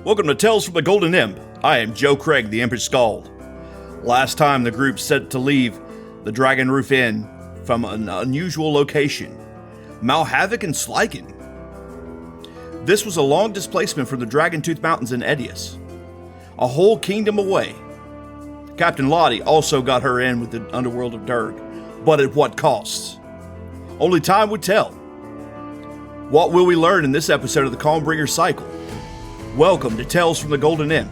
Welcome to Tales from the Golden Imp. I am Joe Craig, the Impish Skald. Last time the group set to leave the Dragon Roof Inn from an unusual location, Malhavoc and Slykin. This was a long displacement from the Dragon Tooth Mountains in Edius, a whole kingdom away. Captain Lahti also got her in with the underworld of Durg, but at what cost? Only time would tell. What will we learn in this episode of the Calmbringer Cycle? Welcome to Tales from the Golden Imp.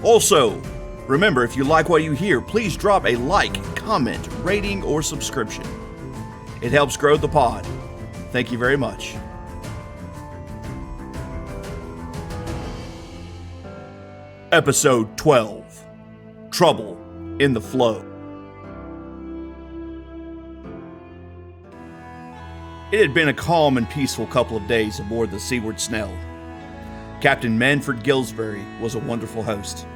Also, remember, if you like what you hear, please drop a like, comment, rating, or subscription. It helps grow the pod. Thank you very much. Episode 12. Trouble in the Flow. It had been a calm and peaceful couple of days aboard the Seaward Snail. Captain Manford Gillsby was a wonderful host.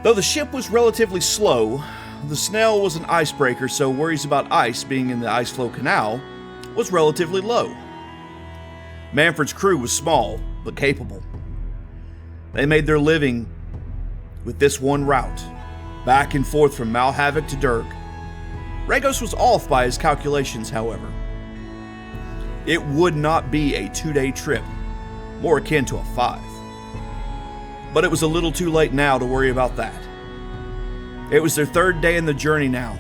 Though the ship was relatively slow, the Snail was an icebreaker, so worries about ice being in the ice flow canal was relatively low. Manford's crew was small, but capable. They made their living with this one route, back and forth from Malhavoc to Durg. Regos was off by his calculations, however. It would not be a 2-day trip, more akin to a 5. But it was a little too late now to worry about that. It was their 3rd day in the journey now,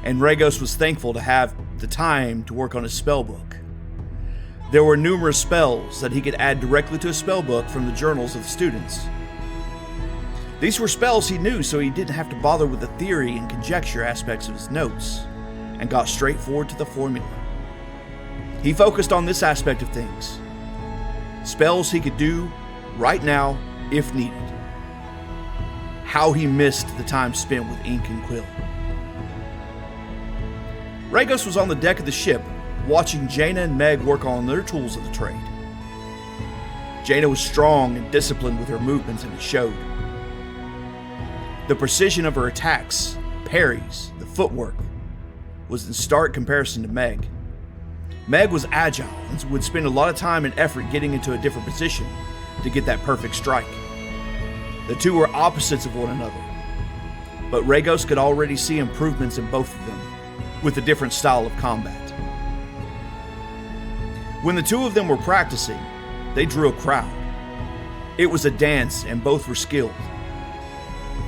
and Regos was thankful to have the time to work on his spellbook. There were numerous spells that he could add directly to his spellbook from the journals of the students. These were spells he knew, so he didn't have to bother with the theory and conjecture aspects of his notes, and got straight forward to the formula. He focused on this aspect of things. Spells he could do right now if needed. How he missed the time spent with ink and quill. Regos was on the deck of the ship, watching Jaina and Meg work on their tools of the trade. Jaina was strong and disciplined with her movements, and it showed. The precision of her attacks, parries, the footwork, was in stark comparison to Meg. Meg was agile and would spend a lot of time and effort getting into a different position to get that perfect strike. The two were opposites of one another, but Regos could already see improvements in both of them, with a different style of combat. When the two of them were practicing, they drew a crowd. It was a dance, and both were skilled.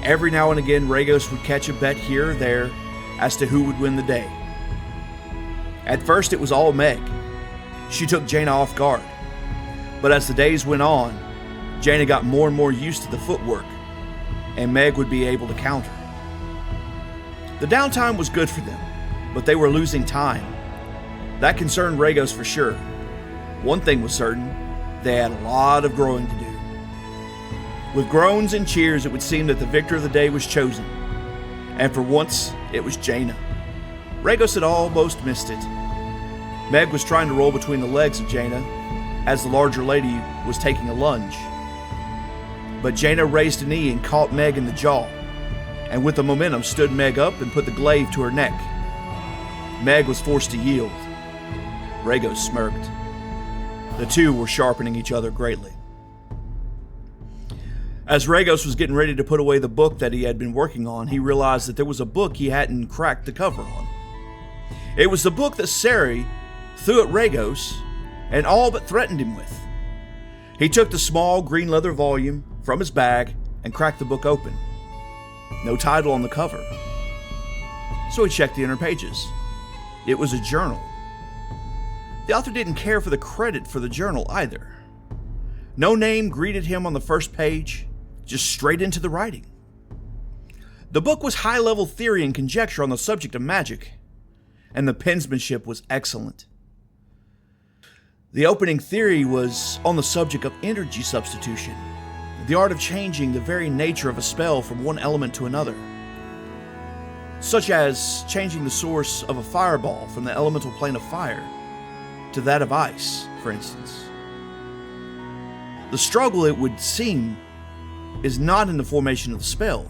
Every now and again, Regos would catch a bet here or there as to who would win the day. At first, it was all Meg. She took Jaina off guard. But as the days went on, Jaina got more and more used to the footwork, and Meg would be able to counter. The downtime was good for them, but they were losing time. That concerned Regos for sure. One thing was certain, they had a lot of growing to do. With groans and cheers, it would seem that the victor of the day was chosen. And for once, it was Jaina. Regos had almost missed it. Meg was trying to roll between the legs of Jaina as the larger lady was taking a lunge. But Jaina raised a knee and caught Meg in the jaw, and with the momentum stood Meg up and put the glaive to her neck. Meg was forced to yield. Regos smirked. The two were sharpening each other greatly. As Regos was getting ready to put away the book that he had been working on, he realized that there was a book he hadn't cracked the cover on. It was the book that Sari threw at Regos and all but threatened him with. He took the small green leather volume from his bag and cracked the book open. No title on the cover. So he checked the inner pages. It was a journal. The author didn't care for the credit for the journal either. No name greeted him on the first page, just straight into the writing. The book was high-level theory and conjecture on the subject of magic, and the penmanship was excellent. The opening theory was on the subject of energy substitution, the art of changing the very nature of a spell from one element to another, such as changing the source of a fireball from the elemental plane of fire to that of ice, for instance. The struggle, it would seem, is not in the formation of the spell,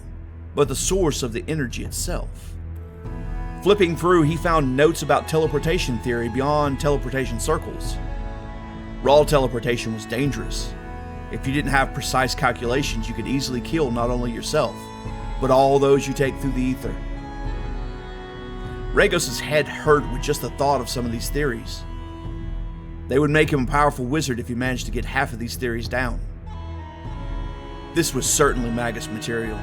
but the source of the energy itself. Flipping through, he found notes about teleportation theory beyond teleportation circles. Raw teleportation was dangerous. If you didn't have precise calculations, you could easily kill not only yourself, but all those you take through the ether. Regos' head hurt with just the thought of some of these theories. They would make him a powerful wizard if he managed to get half of these theories down. This was certainly Magus material.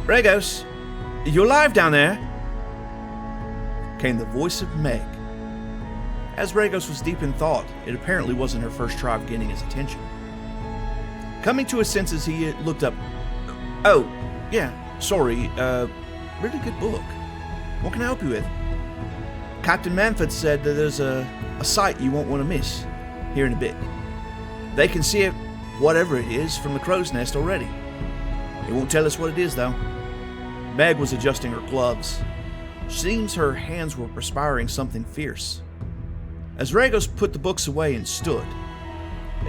"Regos, you alive down there?" came the voice of Meg. As Regos was deep in thought, it apparently wasn't her first try of getting his attention. Coming to his senses, he looked up. "Oh, yeah, sorry, really good book. What can I help you with?" "Captain Manford said that there's a sight you won't want to miss here in a bit. They can see it, whatever it is, from the crow's nest already. He won't tell us what it is, though." Meg was adjusting her gloves. Seems her hands were perspiring something fierce. As Regos put the books away and stood.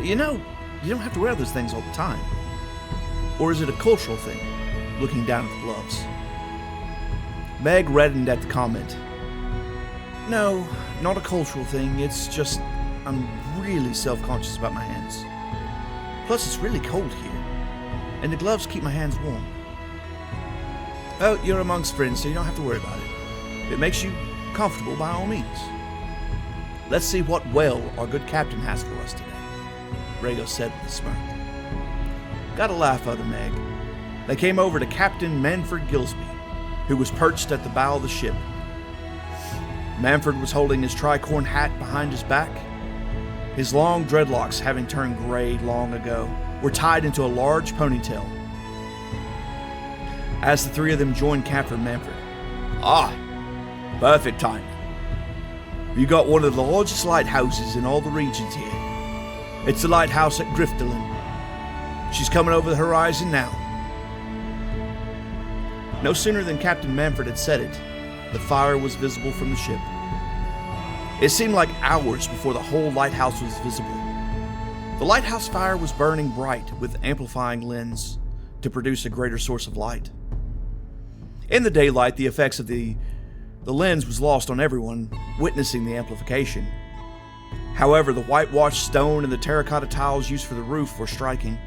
"You know, you don't have to wear those things all the time. Or is it a cultural thing?" looking down at the gloves. Meg reddened at the comment. "No, not a cultural thing. It's just I'm really self-conscious about my hands. Plus, it's really cold here, and the gloves keep my hands warm." "Oh, you're amongst friends, so you don't have to worry about it. If it makes you comfortable, by all means. Let's see what well our good captain has for us today," Regos said with a smirk. Got a laugh out of Meg. They came over to Captain Manford Gillsby, who was perched at the bow of the ship. Manford was holding his tricorn hat behind his back. His long dreadlocks, having turned gray long ago, were tied into a large ponytail. As the three of them joined Captain Manford. "Ah, perfect timing. We got one of the largest lighthouses in all the regions here. It's the lighthouse at Griftelen. She's coming over the horizon now." No sooner than Captain Manford had said it, the fire was visible from the ship. It seemed like hours before the whole lighthouse was visible. The lighthouse fire was burning bright with amplifying lens to produce a greater source of light. In the daylight, the effects of the lens was lost on everyone witnessing the amplification. However, the whitewashed stone and the terracotta tiles used for the roof were striking.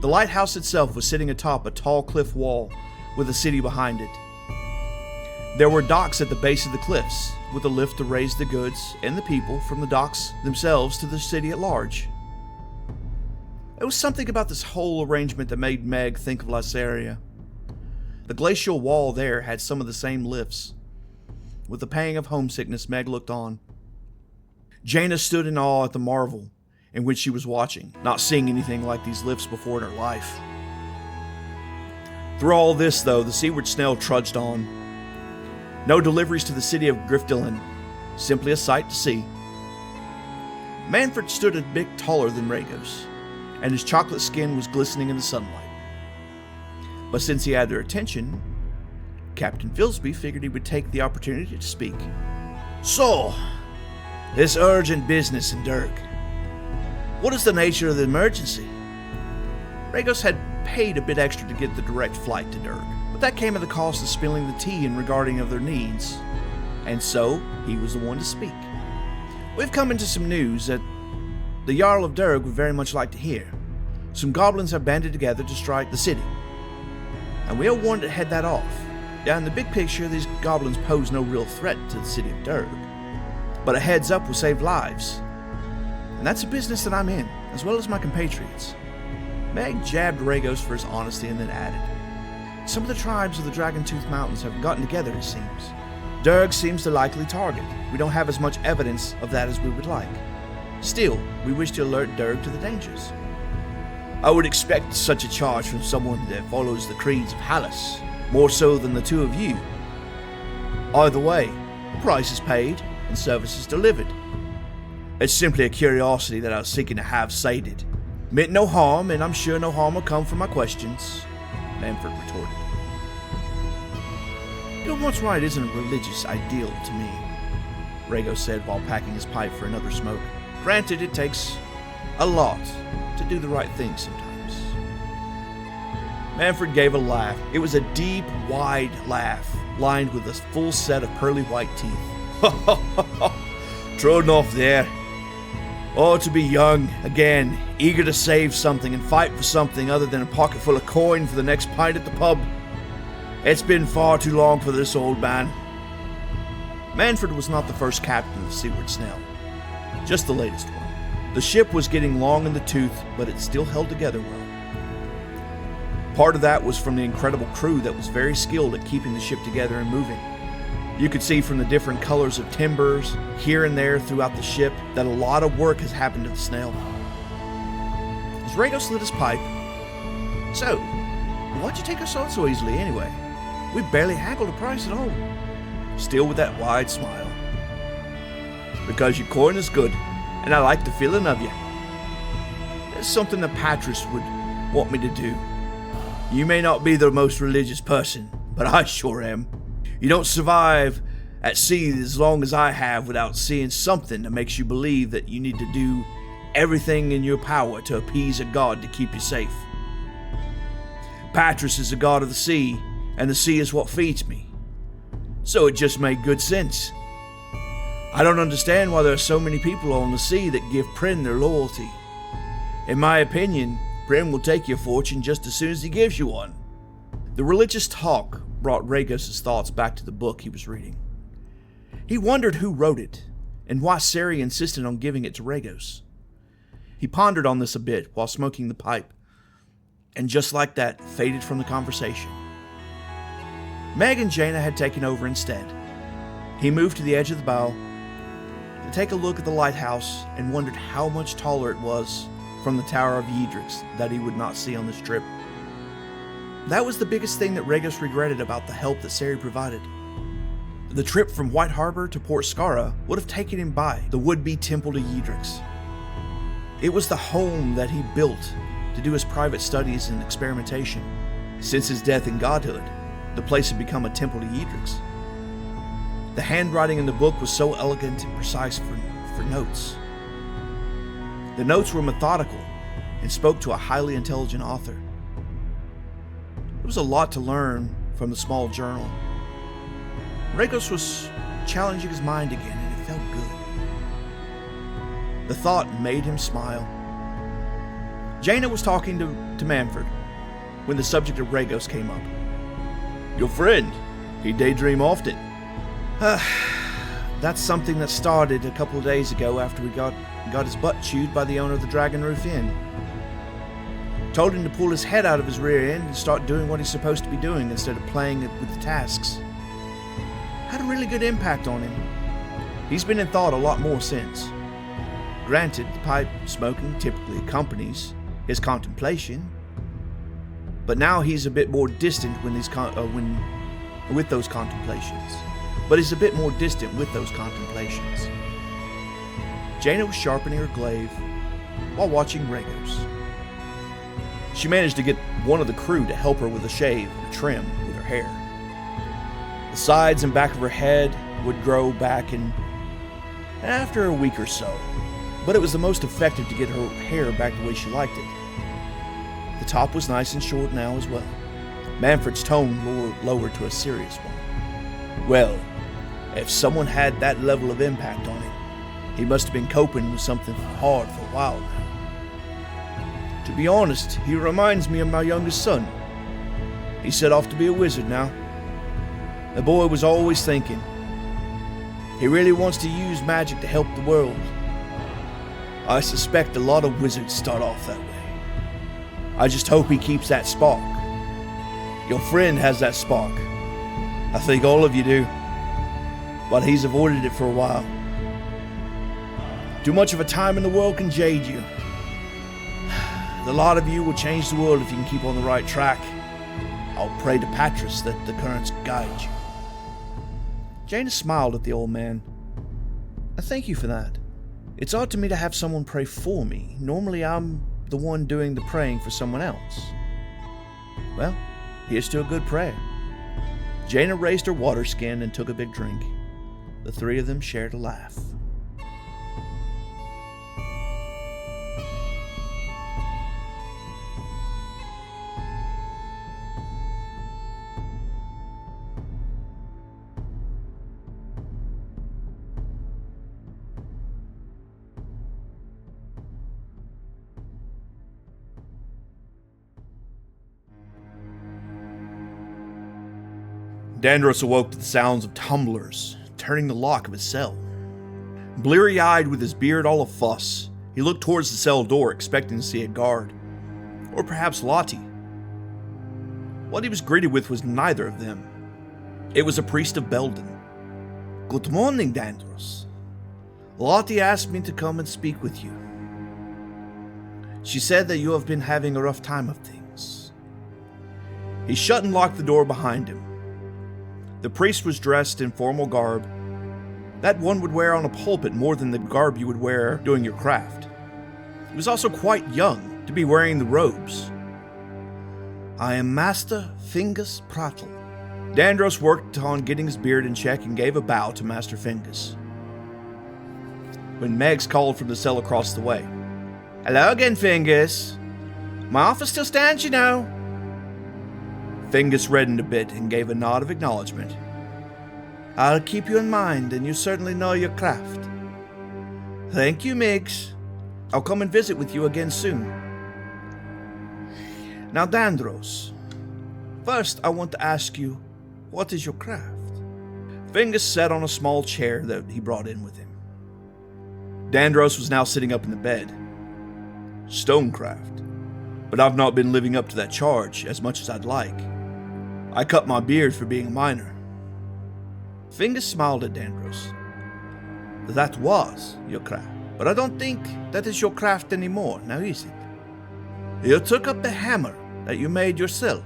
The lighthouse itself was sitting atop a tall cliff wall with a city behind it. There were docks at the base of the cliffs, with a lift to raise the goods and the people from the docks themselves to the city at large. There was something about this whole arrangement that made Meg think of Lysaria. The glacial wall there had some of the same lifts. With a pang of homesickness, Meg looked on. Jaina stood in awe at the marvel in which she was watching, not seeing anything like these lifts before in her life. Through all this, though, the Seaward Snail trudged on. No deliveries to the city of Griftelen, simply a sight to see. Manford stood a bit taller than Regos, and his chocolate skin was glistening in the sunlight. But since he had their attention, Captain Gillsby figured he would take the opportunity to speak. "So, this urgent business in Durg. What is the nature of the emergency?" Regos had paid a bit extra to get the direct flight to Durg, but that came at the cost of spilling the tea in regarding of their needs, and so he was the one to speak. "We've come into some news that the Jarl of Durg would very much like to hear. Some goblins have banded together to strike the city, and we are warned to head that off. Now, in the big picture, these goblins pose no real threat to the city of Durg, but a heads up will save lives. And that's a business that I'm in, as well as my compatriots." Meg jabbed Regos for his honesty and then added, "Some of the tribes of the Dragon-Tooth Mountains have gotten together, it seems. Durg seems the likely target. We don't have as much evidence of that as we would like. Still, we wish to alert Durg to the dangers." "I would expect such a charge from someone that follows the creeds of Hallis, more so than the two of you. Either way, the price is paid and service is delivered. It's simply a curiosity that I was seeking to have sated. Meant no harm, and I'm sure no harm will come from my questions," Manford retorted. "Your what's right isn't a religious ideal to me," Regos said while packing his pipe for another smoke. "Granted, it takes a lot to do the right thing sometimes." Manford gave a laugh. It was a deep, wide laugh, lined with a full set of pearly white teeth. "True enough there. Oh, to be young, again, eager to save something and fight for something other than a pocket full of coin for the next pint at the pub. It's been far too long for this old man. Manford was not the first captain of the Seaward Snail, just the latest one. The ship was getting long in the tooth, but it still held together well. Part of that was from the incredible crew that was very skilled at keeping the ship together and moving. You could see from the different colors of timbers here and there throughout the ship that a lot of work has happened to the snail. As Regos lit his pipe, "So, why'd you take us on so easily anyway? We barely haggled a price at all." Still with that wide smile. "Because your coin is good, and I like the feeling of you. It's something that Patrus would want me to do. You may not be the most religious person, but I sure am. You don't survive at sea as long as I have without seeing something that makes you believe that you need to do everything in your power to appease a god to keep you safe. Patrus is the god of the sea, and the sea is what feeds me. So it just made good sense. I don't understand why there are so many people on the sea that give Prin their loyalty. In my opinion, Prin will take your fortune just as soon as he gives you one." The religious talk brought Regos' thoughts back to the book he was reading. He wondered who wrote it, and why Sari insisted on giving it to Regos. He pondered on this a bit while smoking the pipe, and just like that, faded from the conversation. Meg and Jaina had taken over instead. He moved to the edge of the bow to take a look at the lighthouse and wondered how much taller it was from the Tower of Yedrix that he would not see on this trip. That was the biggest thing that Regos regretted about the help that Sari provided. The trip from White Harbor to Port Skara would have taken him by the would-be temple to Yedrix. It was the home that he built to do his private studies and experimentation. Since his death in godhood, the place had become a temple to Yedrix. The handwriting in the book was so elegant and precise for notes. The notes were methodical and spoke to a highly intelligent author. There was a lot to learn from the small journal. Regos was challenging his mind again, and it felt good. The thought made him smile. Jaina was talking to Manford when the subject of Regos came up. "Your friend, he daydream often." That's something that started a couple of days ago after we got his butt chewed by the owner of the Dragon Roof Inn. Told him to pull his head out of his rear end and start doing what he's supposed to be doing instead of playing with the tasks. Had a really good impact on him. He's been in thought a lot more since. Granted, the pipe smoking typically accompanies his contemplation, but now he's a bit more distant with those contemplations. Jaina was sharpening her glaive while watching Regos. She managed to get one of the crew to help her with a shave and trim with her hair. The sides and back of her head would grow back after a week or so, but it was the most effective to get her hair back the way she liked it. The top was nice and short now as well. Manford's tone lowered to a serious one. "Well, if someone had that level of impact on him, he must have been coping with something hard for a while now. To be honest, he reminds me of my youngest son. He's set off to be a wizard now. The boy was always thinking. He really wants to use magic to help the world. I suspect a lot of wizards start off that way. I just hope he keeps that spark. Your friend has that spark. I think all of you do. But he's avoided it for a while. Too much of a time in the world can jade you. The lot of you will change the world if you can keep on the right track. I'll pray to Patrus that the currents guide you." Jaina smiled at the old man. "Thank you for that. It's odd to me to have someone pray for me. Normally I'm the one doing the praying for someone else. Well, here's to a good prayer." Jaina raised her water skin and took a big drink. The three of them shared a laugh. Dandros awoke to the sounds of tumblers turning the lock of his cell. Bleary-eyed with his beard all afuss, he looked towards the cell door expecting to see a guard, or perhaps Lahti. What he was greeted with was neither of them. It was a priest of Beldon. "Good morning, Dandros. Lahti asked me to come and speak with you. She said that you have been having a rough time of things." He shut and locked the door behind him. The priest was dressed in formal garb that one would wear on a pulpit more than the garb you would wear doing your craft. He was also quite young to be wearing the robes. "I am Master Fingus Prattle." Dandros worked on getting his beard in check and gave a bow to Master Fingus. When Migs called from the cell across the way, "Hello again, Fingus. My office still stands, you know." Fingus reddened a bit and gave a nod of acknowledgement. "I'll keep you in mind, and you certainly know your craft." "Thank you, Migs. I'll come and visit with you again soon." "Now, Dandros, first I want to ask you, what is your craft?" Fingus sat on a small chair that he brought in with him. Dandros was now sitting up in the bed. "Stonecraft, but I've not been living up to that charge as much as I'd like. I cut my beard for being a miner." Fingus smiled at Dandros. "That was your craft, but I don't think that is your craft anymore, now is it? You took up a hammer that you made yourself.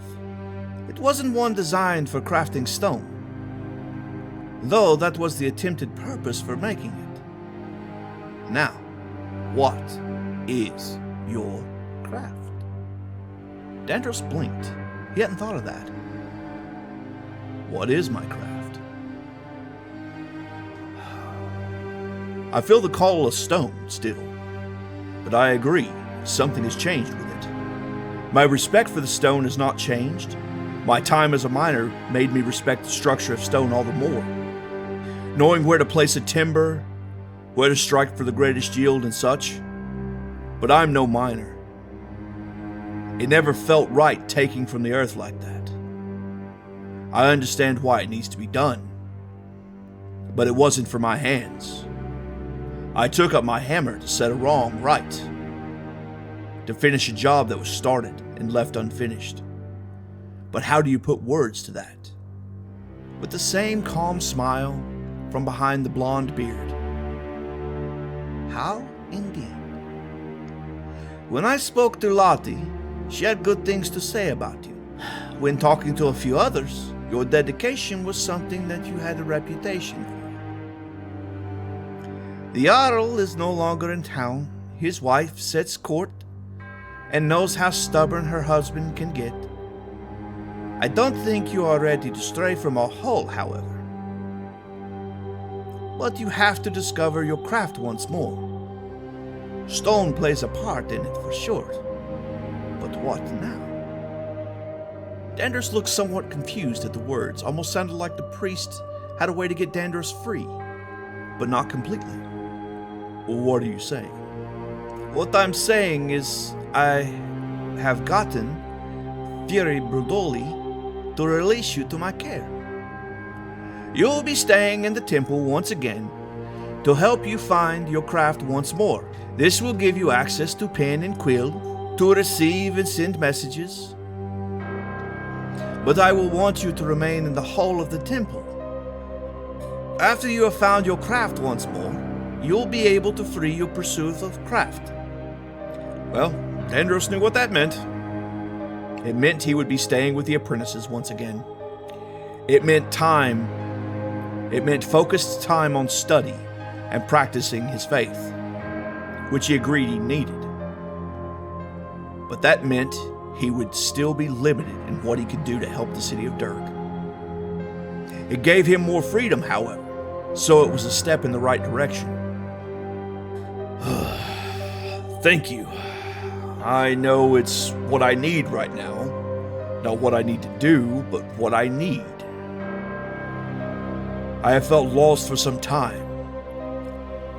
It wasn't one designed for crafting stone, though that was the attempted purpose for making it. Now, what is your craft?" Dandros blinked. He hadn't thought of that. "What is my craft?" "I feel the call of stone still, but I agree, something has changed with it. My respect for the stone has not changed. My time as a miner made me respect the structure of stone all the more. Knowing where to place a timber, where to strike for the greatest yield and such. But I'm no miner. It never felt right taking from the earth like that. I understand why it needs to be done, but it wasn't for my hands. I took up my hammer to set a wrong right, to finish a job that was started and left unfinished. But how do you put words to that?" With the same calm smile from behind the blonde beard. "How indeed? When I spoke to Lahti, she had good things to say about you. When talking to a few others, your dedication was something that you had a reputation for. The Jarl is no longer in town. His wife sets court and knows how stubborn her husband can get. I don't think you are ready to stray from our hole, however. But you have to discover your craft once more. Stone plays a part in it for sure. But what now?" Dandros looked somewhat confused at the words. Almost sounded like the priest had a way to get Dandros free, but not completely. "What are you saying?" "What I'm saying is I have gotten Fury Brudoli to release you to my care. You'll be staying in the temple once again to help you find your craft once more. This will give you access to pen and quill to receive and send messages. But I will want you to remain in the hall of the temple. After you have found your craft once more, you'll be able to free your pursuit of craft." Well, Dandros knew what that meant. It meant he would be staying with the apprentices once again. It meant time. It meant focused time on study and practicing his faith, which he agreed he needed. But that meant he would still be limited in what he could do to help the city of Durg. It gave him more freedom, however, so it was a step in the right direction. "Thank you. I know it's what I need right now. Not what I need to do, but what I need. I have felt lost for some time.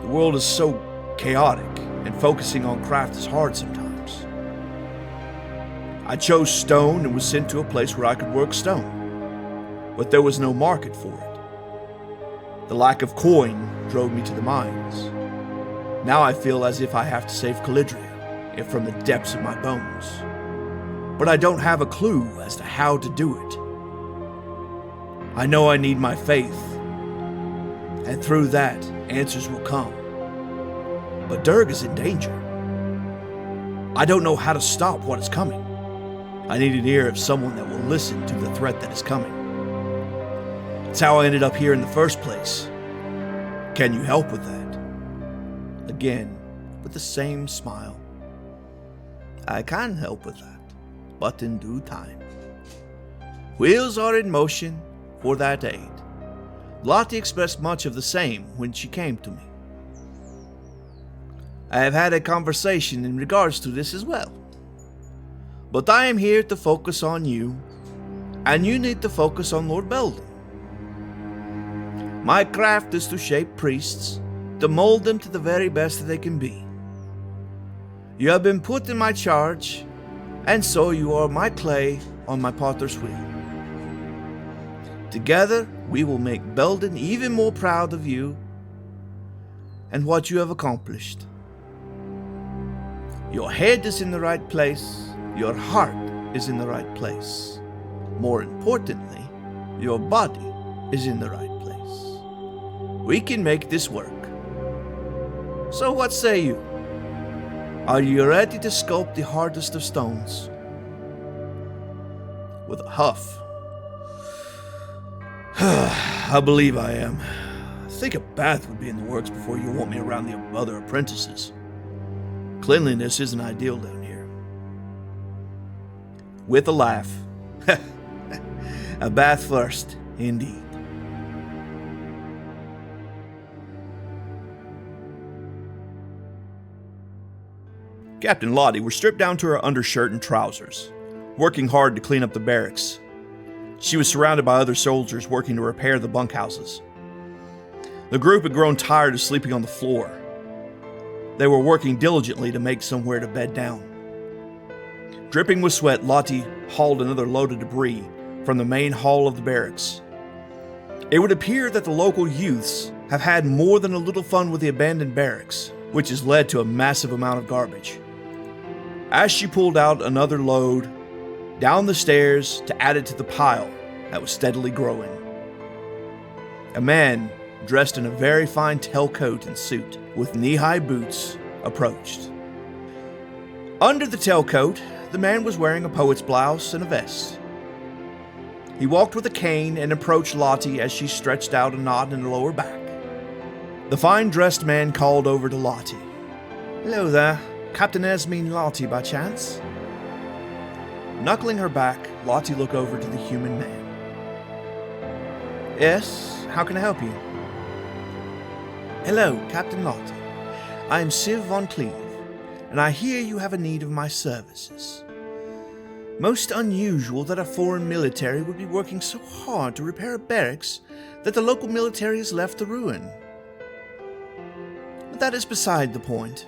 The world is so chaotic, and focusing on craft is hard sometimes. I chose stone and was sent to a place where I could work stone. but there was no market for it. The lack of coin drove me to the mines. Now I feel as if I have to save Calidria, if from the depths of my bones. But I don't have a clue as to how to do it. I know I need my faith, and through that, answers will come. But Durg is in danger. I don't know how to stop what is coming. I need an ear of someone that will listen to the threat that is coming. It's how I ended up here in the first place. Can you help with that? Again, with the same smile. I can help with that, but in due time. Wheels are in motion for that aid. Lahti expressed much of the same when she came to me. I have had a conversation in regards to this as well. But I am here to focus on you, and you need to focus on Lord Beldon. My craft is to shape priests, to mold them to the very best that they can be. You have been put in my charge, and so you are my clay on my potter's wheel. Together, we will make Beldon even more proud of you and what you have accomplished. Your head is in the right place, your heart is in the right place. More importantly, your body is in the right place. We can make this work. So what say you? Are you ready to sculpt the hardest of stones? With a huff. I believe I am. I think a bath would be in the works before you want me around the other apprentices. Cleanliness isn't ideal down here. With a laugh. A bath first, indeed. Captain Lahti was stripped down to her undershirt and trousers, working hard to clean up the barracks. She was surrounded by other soldiers working to repair the bunkhouses. The group had grown tired of sleeping on the floor. They were working diligently to make somewhere to bed down. Dripping with sweat, Lahti hauled another load of debris from the main hall of the barracks. It would appear that the local youths have had more than a little fun with the abandoned barracks, which has led to a massive amount of garbage. As she pulled out another load down the stairs to add it to the pile that was steadily growing, a man dressed in a very fine tailcoat and suit with knee-high boots approached. Under the tailcoat, the man was wearing a poet's blouse and a vest. He walked with a cane and approached Lahti as she stretched out a knot in her lower back. The fine-dressed man called over to Lahti. "Hello there, Captain Esmine Lahti by chance?" Knuckling her back, Lahti looked over to the human man. "Yes, how can I help you?" "Hello, Captain Lahti. I am Sif von Clive, and I hear you have a need of my services. Most unusual that a foreign military would be working so hard to repair a barracks that the local military has left to ruin. But that is beside the point.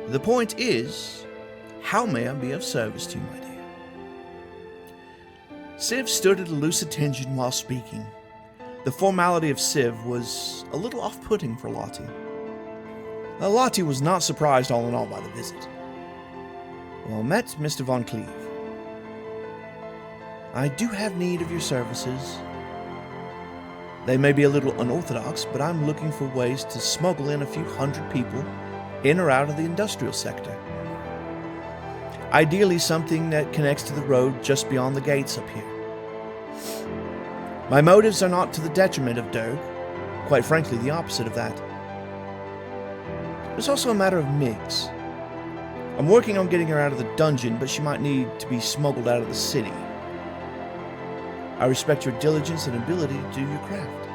The point is, how may I be of service to you, my dear?" Sif stood at a loose attention while speaking. The formality of Sif was a little off-putting for Lahti. Lahti was not surprised all in all by the visit. "Well met, Mr. von Clive. I do have need of your services. They may be a little unorthodox, but I'm looking for ways to smuggle in a few hundred people in or out of the industrial sector. Ideally something that connects to the road just beyond the gates up here. My motives are not to the detriment of Durg, quite frankly the opposite of that. It's also a matter of Migs. I'm working on getting her out of the dungeon, but she might need to be smuggled out of the city. I respect your diligence and ability to do your craft."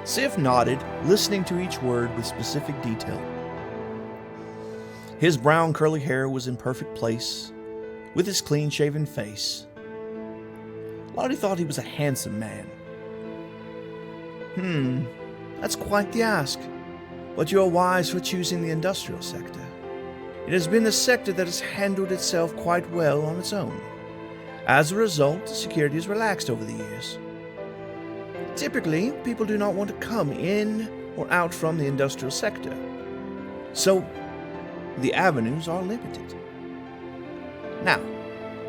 Sif nodded, listening to each word with specific detail. His brown curly hair was in perfect place, with his clean-shaven face. Lahti thought he was a handsome man. That's quite the ask, but you are wise for choosing the industrial sector. It has been the sector that has handled itself quite well on its own. As a result, security is relaxed over the years. Typically, people do not want to come in or out from the industrial sector, so the avenues are limited. Now,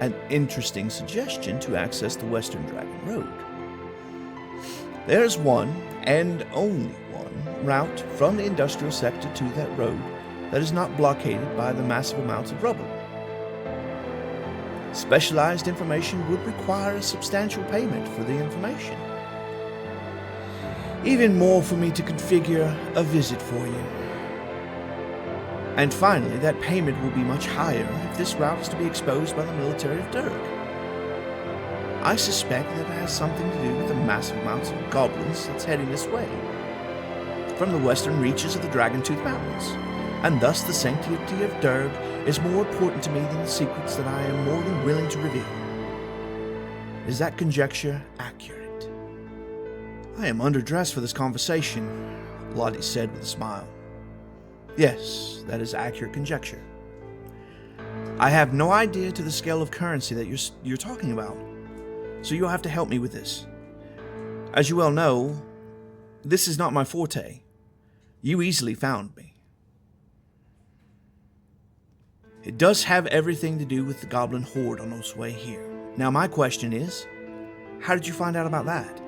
an interesting suggestion to access the Western Dragon Road. There is one, and only one, route from the industrial sector to that road that is not blockaded by the massive amounts of rubble. Specialized information would require a substantial payment for the information. Even more for me to configure a visit for you. And finally, that payment will be much higher if this route is to be exposed by the military of Durg. I suspect that it has something to do with the massive amounts of goblins that's heading this way, from the western reaches of the Dragontooth Mountains, and thus the sanctity of Durg is more important to me than the secrets that I am more than willing to reveal. Is that conjecture accurate? I am underdressed for this conversation, Lahti said with a smile. Yes, that is accurate conjecture. I have no idea to the scale of currency that you're talking about, so you'll have to help me with this. As you well know, this is not my forte. You easily found me. It does have everything to do with the goblin horde on its way here. Now my question is, how did you find out about that?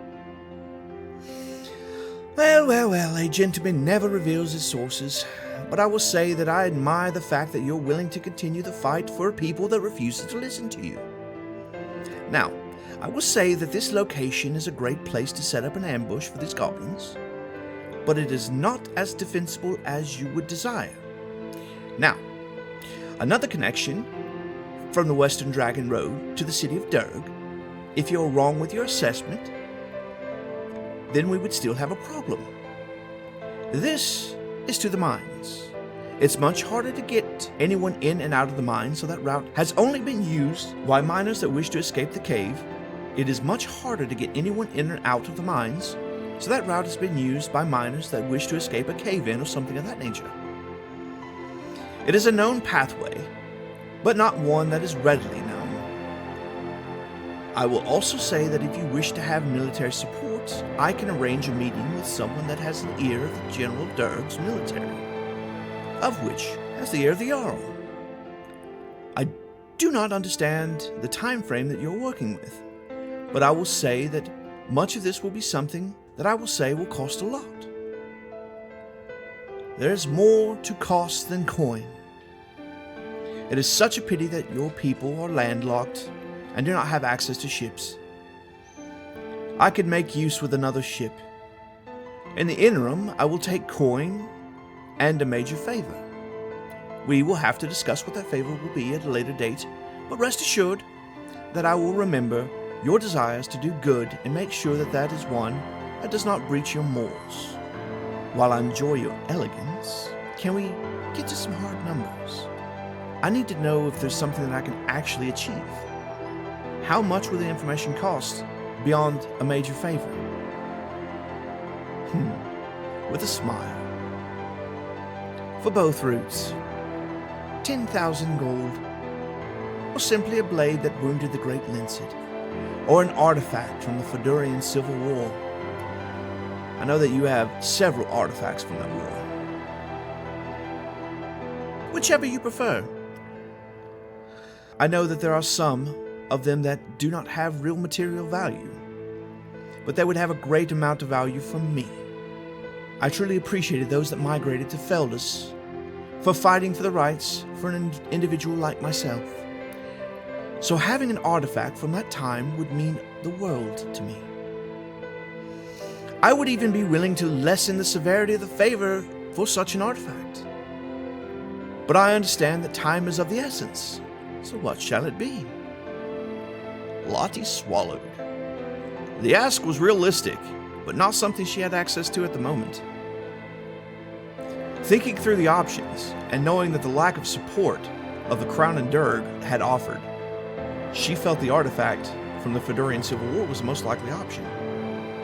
Well, a gentleman never reveals his sources, but I will say that I admire the fact that you're willing to continue the fight for a people that refuses to listen to you. Now, I will say that this location is a great place to set up an ambush for these goblins, but it is not as defensible as you would desire. Now, another connection from the Western Dragon Road to the city of Durg, if you're wrong with your assessment, then we would still have a problem. This is to the mines. It's much harder to get anyone in and out of the mines, so that route has only been used by miners that wish to escape the cave. It is much harder to get anyone in and out of the mines, so that route has been used by miners that wish to escape a cave-in or something of that nature. It is a known pathway, but not one that is readily known. I will also say that if you wish to have military support, I can arrange a meeting with someone that has the ear of the General Durg's military, of which has the ear of the Jarl. I do not understand the time frame that you're working with, but I will say that much of this will be something that I will say will cost a lot. There's more to cost than coin. It is such a pity that your people are landlocked and do not have access to ships. I could make use with another ship. In the interim, I will take coin and a major favor. We will have to discuss what that favor will be at a later date, but rest assured that I will remember your desires to do good and make sure that that is one that does not breach your morals. While I enjoy your elegance, can we get to some hard numbers? I need to know if there's something that I can actually achieve. How much will the information cost beyond a major favor? With a smile. For both routes, 10,000 gold, or simply a blade that wounded the great Lincid, or an artifact from the Fedurian Civil War. I know that you have several artifacts from that war. Whichever you prefer. I know that there are some of them that do not have real material value, but they would have a great amount of value from me. I truly appreciated those that migrated to Feldus for fighting for the rights for an individual like myself. So having an artifact from that time would mean the world to me. I would even be willing to lessen the severity of the favor for such an artifact. But I understand that time is of the essence, so what shall it be? Lahti swallowed. The ask was realistic, but not something she had access to at the moment. Thinking through the options, and knowing that the lack of support of the Crown and Durg had offered, she felt the artifact from the Fedurian Civil War was the most likely option.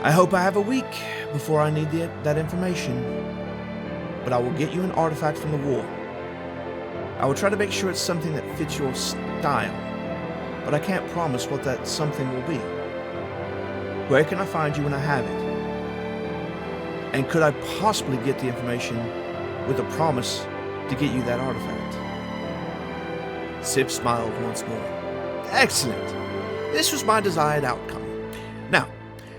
I hope I have a week before I need that information, but I will get you an artifact from the war. I will try to make sure it's something that fits your style, but I can't promise what that something will be. Where can I find you when I have it? And could I possibly get the information with a promise to get you that artifact? Sif smiled once more. Excellent. This was my desired outcome. Now,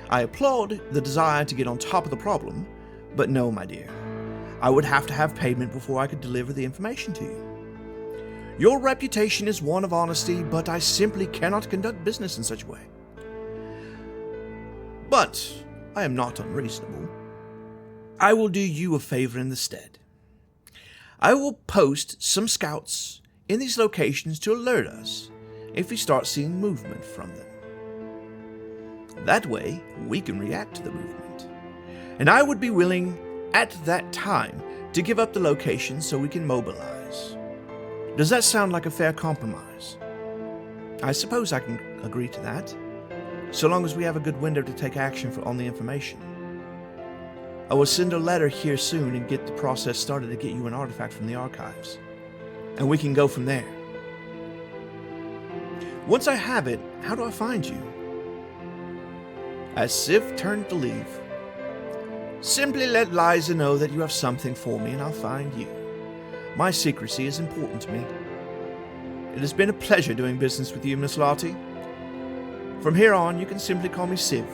I applaud the desire to get on top of the problem, but no, my dear. I would have to have payment before I could deliver the information to you. Your reputation is one of honesty, but I simply cannot conduct business in such a way. But I am not unreasonable. I will do you a favor in the stead. I will post some scouts in these locations to alert us if we start seeing movement from them. That way, we can react to the movement. And I would be willing, at that time, to give up the location so we can mobilize. Does that sound like a fair compromise? I suppose I can agree to that, so long as we have a good window to take action on the information. I will send a letter here soon and get the process started to get you an artifact from the archives. And we can go from there. Once I have it, how do I find you? As Sif turned to leave, simply let Liza know that you have something for me and I'll find you. My secrecy is important to me. It has been a pleasure doing business with you, Miss Lahti. From here on, you can simply call me Sif.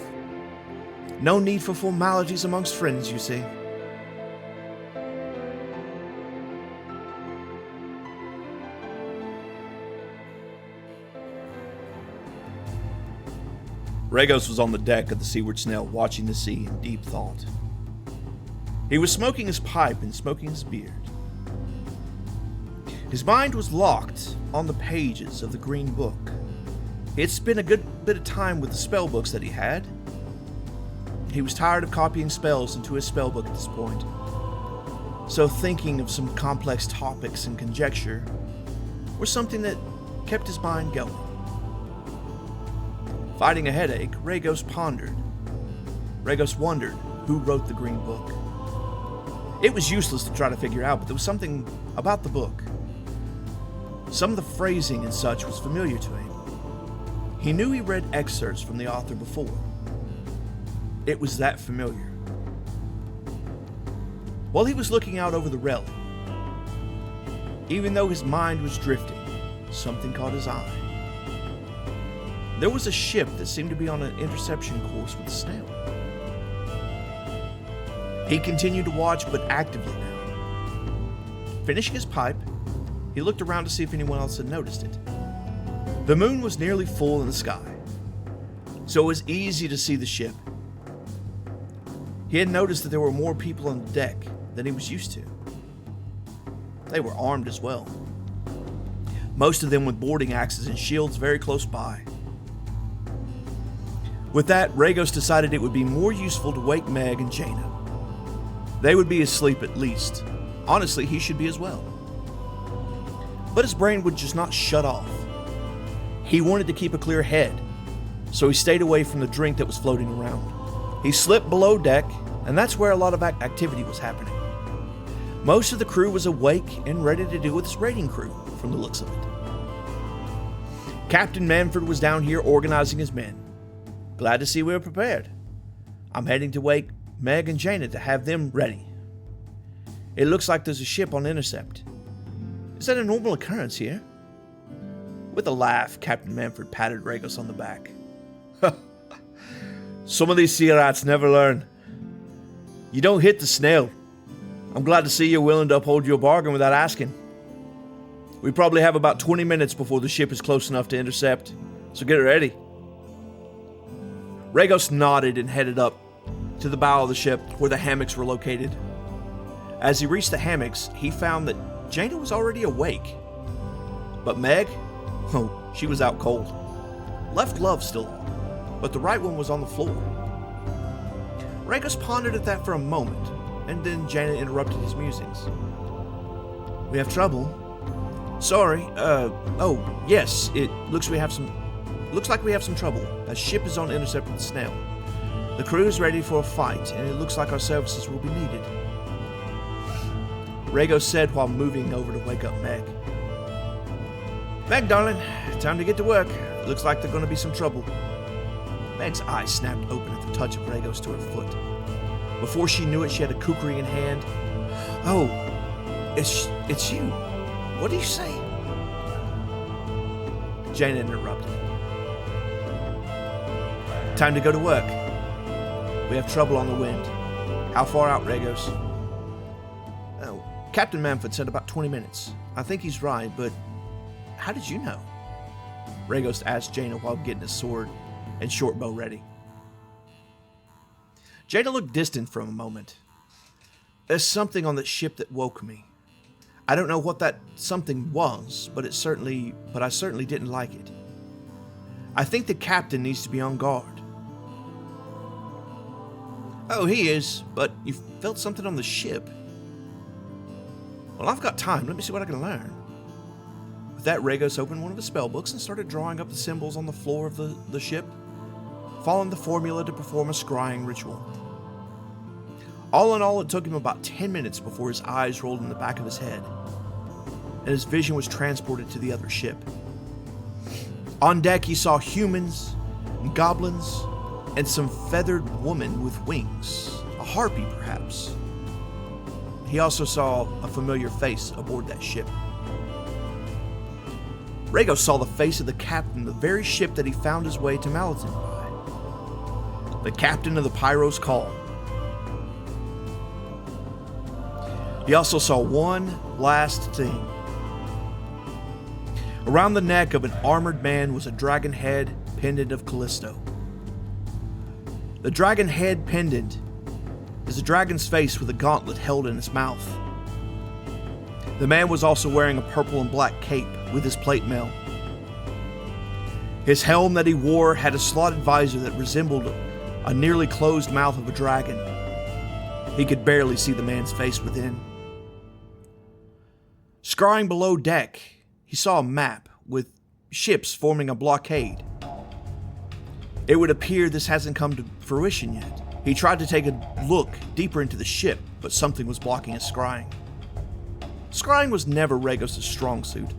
No need for formalities amongst friends, you see. Regos was on the deck of the Seaward Snail, watching the sea in deep thought. He was smoking his pipe and smoking his beard. His mind was locked on the pages of the Green Book. He had spent a good bit of time with the spell books that he had. He was tired of copying spells into his spell book at this point. So thinking of some complex topics and conjecture was something that kept his mind going. Fighting a headache, Regos pondered. Regos wondered who wrote the Green Book. It was useless to try to figure out, but there was something about the book. Some of the phrasing and such was familiar to him. He knew he read excerpts from the author before. It was that familiar. While he was looking out over the railing, even though his mind was drifting, something caught his eye. There was a ship that seemed to be on an interception course with the snail. He continued to watch, but actively now. Finishing his pipe, he looked around to see if anyone else had noticed it. The moon was nearly full in the sky, so it was easy to see the ship. He had noticed that there were more people on the deck than he was used to. They were armed as well, most of them with boarding axes and shields very close by. With that, Regos decided it would be more useful to wake Meg and Jaina. They would be asleep at least. Honestly, he should be as well. But his brain would just not shut off. He wanted to keep a clear head, so he stayed away from the drink that was floating around. He slipped below deck, and that's where a lot of activity was happening. Most of the crew was awake and ready to deal with this raiding crew, from the looks of it. Captain Manford was down here organizing his men. Glad to see we were prepared. I'm heading to wake Meg and Jaina to have them ready. It looks like there's a ship on intercept. Is that a normal occurrence here? With a laugh, Captain Manford patted Regos on the back. Some of these sea rats never learn. You don't hit the snail. I'm glad to see you're willing to uphold your bargain without asking. We probably have about 20 minutes before the ship is close enough to intercept, so get ready. Regos nodded and headed up to the bow of the ship where the hammocks were located. As he reached the hammocks, he found that Jaina was already awake. But Meg, she was out cold. Left glove still on, but the right one was on the floor. Regos pondered at that for a moment, and then Jaina interrupted his musings. We have trouble. Sorry, yes, it looks like we have some trouble. A ship is on intercept with the snail. The crew is ready for a fight, and it looks like our services will be needed. Regos said while moving over to wake up Meg. Meg, darling, time to get to work. Looks like there's gonna be some trouble. Meg's eyes snapped open at the touch of Regos to her foot. Before she knew it, she had a kukri in hand. Oh, it's you. What do you say? Jaina interrupted. Time to go to work. We have trouble on the wind. How far out, Regos? Oh, Captain Manford said about 20 minutes. I think he's right, but how did you know? Regos asked Jaina while getting his sword and short bow ready. Jaina looked distant for a moment. There's something on that ship that woke me. I don't know what that something was, but I certainly didn't like it. I think the captain needs to be on guard. Oh, he is, but you felt something on the ship. Well, I've got time. Let me see what I can learn. With that, Regos opened one of his spellbooks and started drawing up the symbols on the floor of the ship, following the formula to perform a scrying ritual. All in all, it took him about 10 minutes before his eyes rolled in the back of his head, and his vision was transported to the other ship. On deck, he saw humans, goblins, and some feathered woman with wings, a harpy perhaps. He also saw a familiar face aboard that ship. Regos saw the face of the captain of the very ship that he found his way to Malatin by. The captain of the Pyro's Call. He also saw one last thing. Around the neck of an armored man was a dragon head pendant of Calisto. The dragon head pendant is a dragon's face with a gauntlet held in its mouth. The man was also wearing a purple and black cape with his plate mail. His helm that he wore had a slotted visor that resembled a nearly closed mouth of a dragon. He could barely see the man's face within. Scrying below deck, he saw a map with ships forming a blockade. It would appear this hasn't come to fruition yet. He tried to take a look deeper into the ship, but something was blocking his scrying. Scrying was never Regos' strong suit.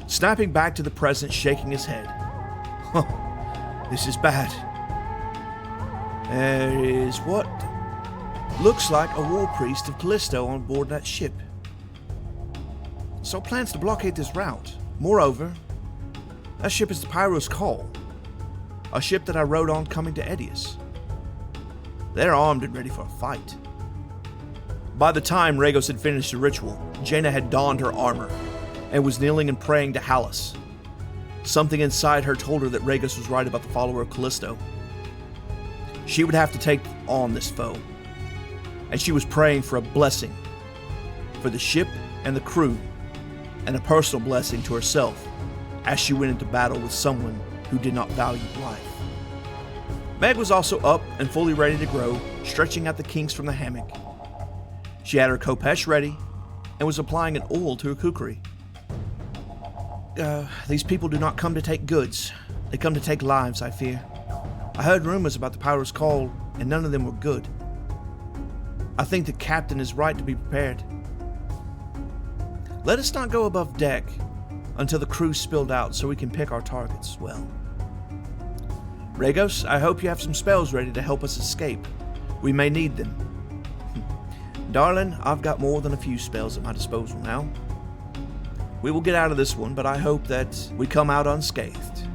Snapping back to the present, shaking his head. Huh, this is bad. There is what looks like a WarPriest of Calisto on board that ship. So plans to blockade this route. Moreover, that ship is the Pyro's Call, a ship that I rode on coming to Aeternitas. They're armed and ready for a fight. By the time Regos had finished the ritual, Jaina had donned her armor and was kneeling and praying to Hallis. Something inside her told her that Regos was right about the follower of Calisto. She would have to take on this foe, and she was praying for a blessing for the ship and the crew, and a personal blessing to herself as she went into battle with someone who did not value life. Meg was also up and fully ready to grow, stretching out the kinks from the hammock. She had her khopesh ready and was applying an oil to her kukri. These people do not come to take goods. They come to take lives, I fear. I heard rumors about the Pyro's Call, and none of them were good. I think the captain is right to be prepared. Let us not go above deck until the crew spilled out so we can pick our targets well. Regos, I hope you have some spells ready to help us escape. We may need them. Darling, I've got more than a few spells at my disposal now. We will get out of this one, but I hope that we come out unscathed.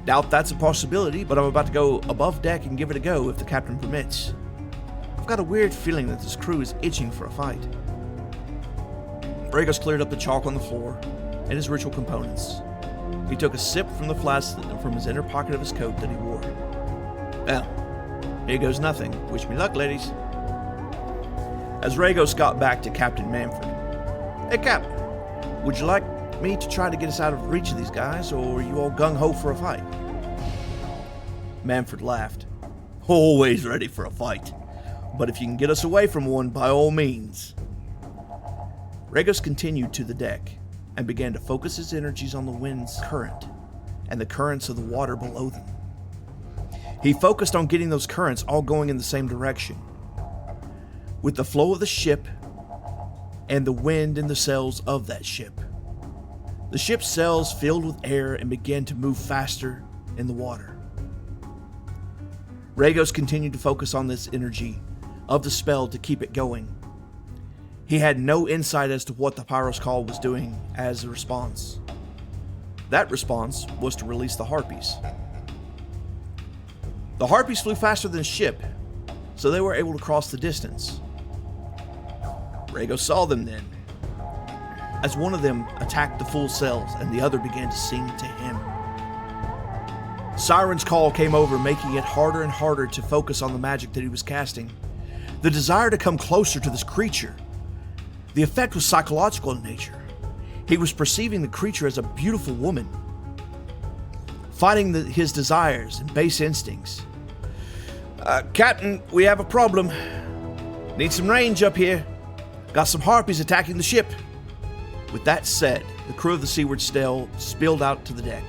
Doubt that's a possibility, but I'm about to go above deck and give it a go if the captain permits. I've got a weird feeling that this crew is itching for a fight. Regos cleared up the chalk on the floor and his ritual components. He took a sip from the flask from his inner pocket of his coat that he wore. Well, here goes nothing. Wish me luck, ladies. As Regos got back to Captain Manford. Hey, Cap, would you like me to try to get us out of reach of these guys, or are you all gung-ho for a fight? Manford laughed. Always ready for a fight. But if you can get us away from one, by all means. Regos continued to the deck and began to focus his energies on the wind's current and the currents of the water below them. He focused on getting those currents all going in the same direction, with the flow of the ship and the wind in the sails of that ship. The ship's sails filled with air and began to move faster in the water. Regos continued to focus on this energy of the spell to keep it going. He had no insight as to what the Pyros Call was doing as a response. That response was to release the harpies. The harpies flew faster than the ship, so they were able to cross the distance. Regos saw them then, as one of them attacked the full sails and the other began to sing to him. Siren's call came over, making it harder and harder to focus on the magic that he was casting. The desire to come closer to this creature. The effect was psychological in nature. He was perceiving the creature as a beautiful woman, fighting his desires and base instincts. Captain, we have a problem. Need some range up here. Got some harpies attacking the ship. With that said, the crew of the Seaward Snail spilled out to the deck.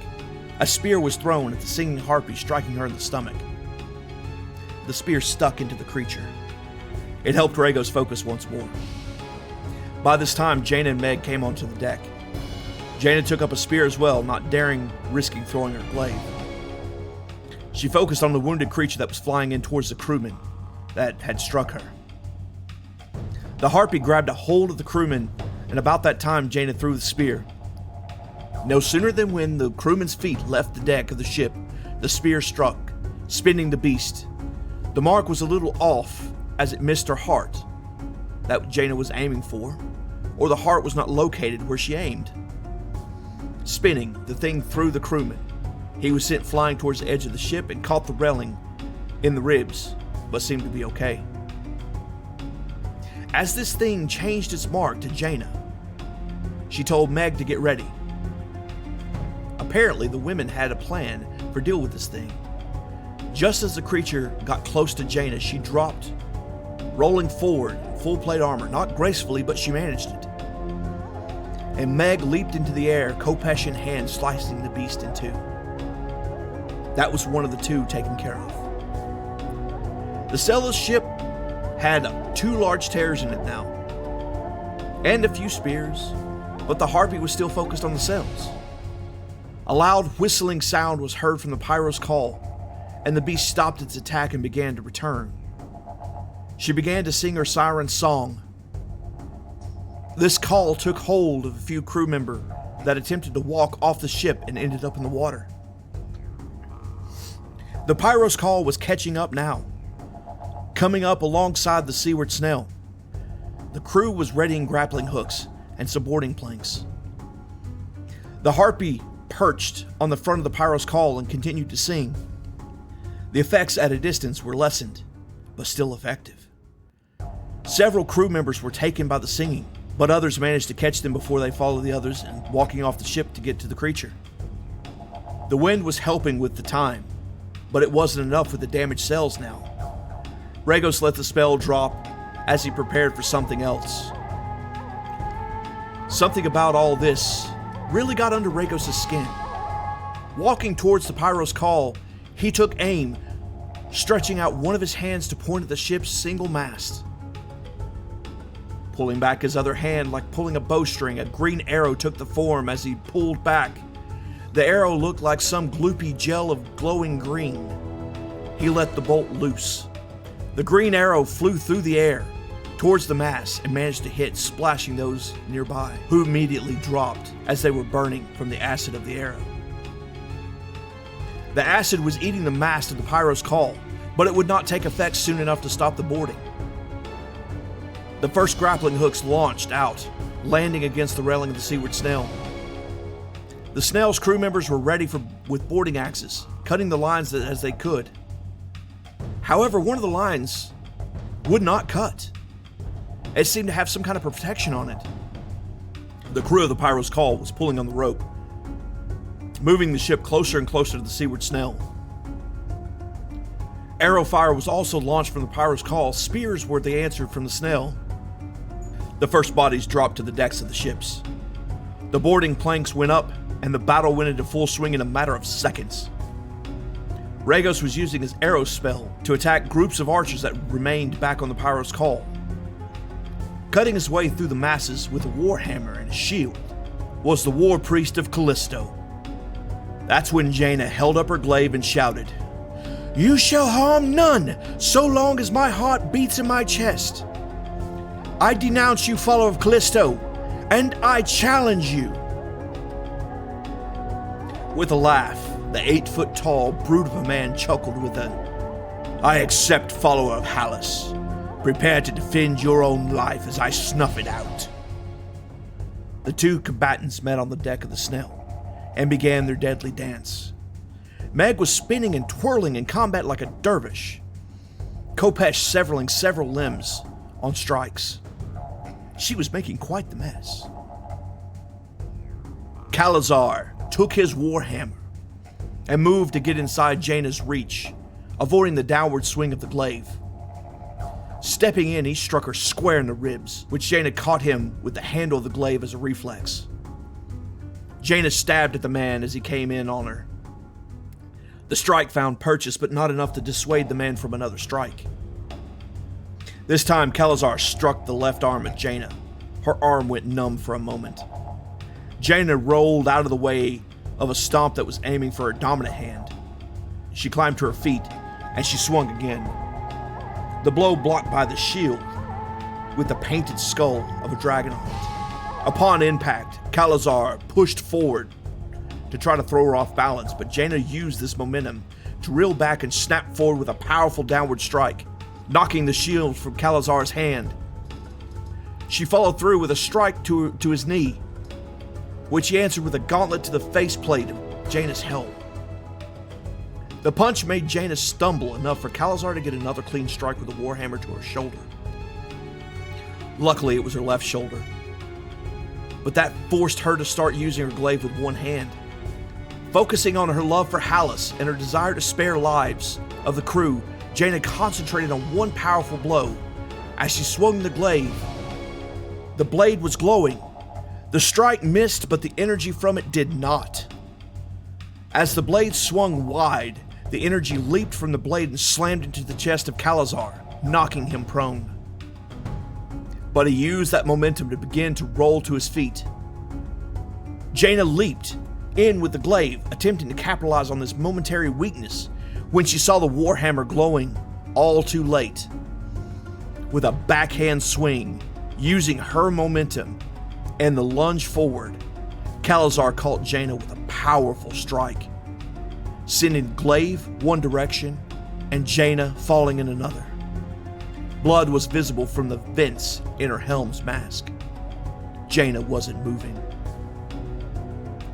A spear was thrown at the singing harpy, striking her in the stomach. The spear stuck into the creature. It helped Regos focus once more. By this time, Jaina and Meg came onto the deck. Jaina took up a spear as well, not daring risking throwing her blade. She focused on the wounded creature that was flying in towards the crewman that had struck her. The harpy grabbed a hold of the crewman, and about that time Jaina threw the spear. No sooner than when the crewman's feet left the deck of the ship, the spear struck, spinning the beast. The mark was a little off as it missed her heart, that Jaina was aiming for, or the heart was not located where she aimed. Spinning, the thing threw the crewman. He was sent flying towards the edge of the ship and caught the railing in the ribs, but seemed to be okay. As this thing changed its mark to Jaina, she told Meg to get ready. Apparently, the women had a plan for deal with this thing. Just as the creature got close to Jaina, she dropped, rolling forward in full plate armor, not gracefully, but she managed it. And Meg leaped into the air, Kopesh in hand, slicing the beast in two. That was one of the two taken care of. The sail of the ship had 2 large tears in it now, and a few spears, but the harpy was still focused on the sails. A loud whistling sound was heard from the Pyros Call, and the beast stopped its attack and began to return. She began to sing her siren song. This call took hold of a few crew members that attempted to walk off the ship and ended up in the water. The Pyros Call was catching up now, coming up alongside the Seaward Snail. The crew was readying grappling hooks and supporting planks. The harpy perched on the front of the Pyros Call and continued to sing. The effects at a distance were lessened, but still effective. Several crew members were taken by the singing, but others managed to catch them before they followed the others and walking off the ship to get to the creature. The wind was helping with the time, but it wasn't enough with the damaged sails now. Regos let the spell drop as he prepared for something else. Something about all this really got under Regos' skin. Walking towards the Pyros Call, he took aim, stretching out one of his hands to point at the ship's single mast. Pulling back his other hand like pulling a bowstring, a green arrow took the form as he pulled back. The arrow looked like some gloopy gel of glowing green. He let the bolt loose. The green arrow flew through the air towards the mast and managed to hit, splashing those nearby, who immediately dropped as they were burning from the acid of the arrow. The acid was eating the mast of the Pyros Call, but it would not take effect soon enough to stop the boarding. The first grappling hooks launched out, landing against the railing of the Seaward Snail. The Snail's crew members were ready with boarding axes, cutting the lines as they could. However, one of the lines would not cut. It seemed to have some kind of protection on it. The crew of the Pyros Call was pulling on the rope, moving the ship closer and closer to the Seaward Snail. Arrow fire was also launched from the Pyros Call. Spears were the answer from the Snail. The first bodies dropped to the decks of the ships. The boarding planks went up, and the battle went into full swing in a matter of seconds. Regos was using his arrow spell to attack groups of archers that remained back on the Pyros Call. Cutting his way through the masses with a warhammer and a shield was the WarPriest of Calisto. That's when Jaina held up her glaive and shouted, "You shall harm none, so long as my heart beats in my chest. I denounce you, follower of Calisto, and I challenge you." With a laugh, the 8-foot-tall brute of a man chuckled with a, "I accept, follower of Hallis. Prepare to defend your own life as I snuff it out." The two combatants met on the deck of the Snail and began their deadly dance. Meg was spinning and twirling in combat like a dervish, Kopesh severing several limbs on strikes. She was making quite the mess. Kalizar took his warhammer and moved to get inside Jaina's reach, avoiding the downward swing of the glaive. Stepping in, he struck her square in the ribs, which Jaina caught him with the handle of the glaive as a reflex. Jaina stabbed at the man as he came in on her. The strike found purchase, but not enough to dissuade the man from another strike. This time, Kalizar struck the left arm at Jaina. Her arm went numb for a moment. Jaina rolled out of the way of a stomp that was aiming for her dominant hand. She climbed to her feet, and she swung again. The blow blocked by the shield with the painted skull of a dragon on it. Upon impact, Kalizar pushed forward to try to throw her off balance, but Jaina used this momentum to reel back and snap forward with a powerful downward strike, knocking the shield from Kalizar's hand. She followed through with a strike to his knee, which he answered with a gauntlet to the faceplate of Jaina's helm. The punch made Jaina stumble enough for Kalizar to get another clean strike with a warhammer to her shoulder. Luckily, it was her left shoulder, but that forced her to start using her glaive with one hand. Focusing on her love for Hallis and her desire to spare lives of the crew, Jaina concentrated on one powerful blow. As she swung the glaive, the blade was glowing. The strike missed, but the energy from it did not. As the blade swung wide, the energy leaped from the blade and slammed into the chest of Kalizar, knocking him prone. But he used that momentum to begin to roll to his feet. Jaina leaped in with the glaive, attempting to capitalize on this momentary weakness, when she saw the warhammer glowing all too late. With a backhand swing, using her momentum and the lunge forward, Kalizar caught Jaina with a powerful strike, sending glaive one direction and Jaina falling in another. Blood was visible from the vents in her helm's mask. Jaina wasn't moving.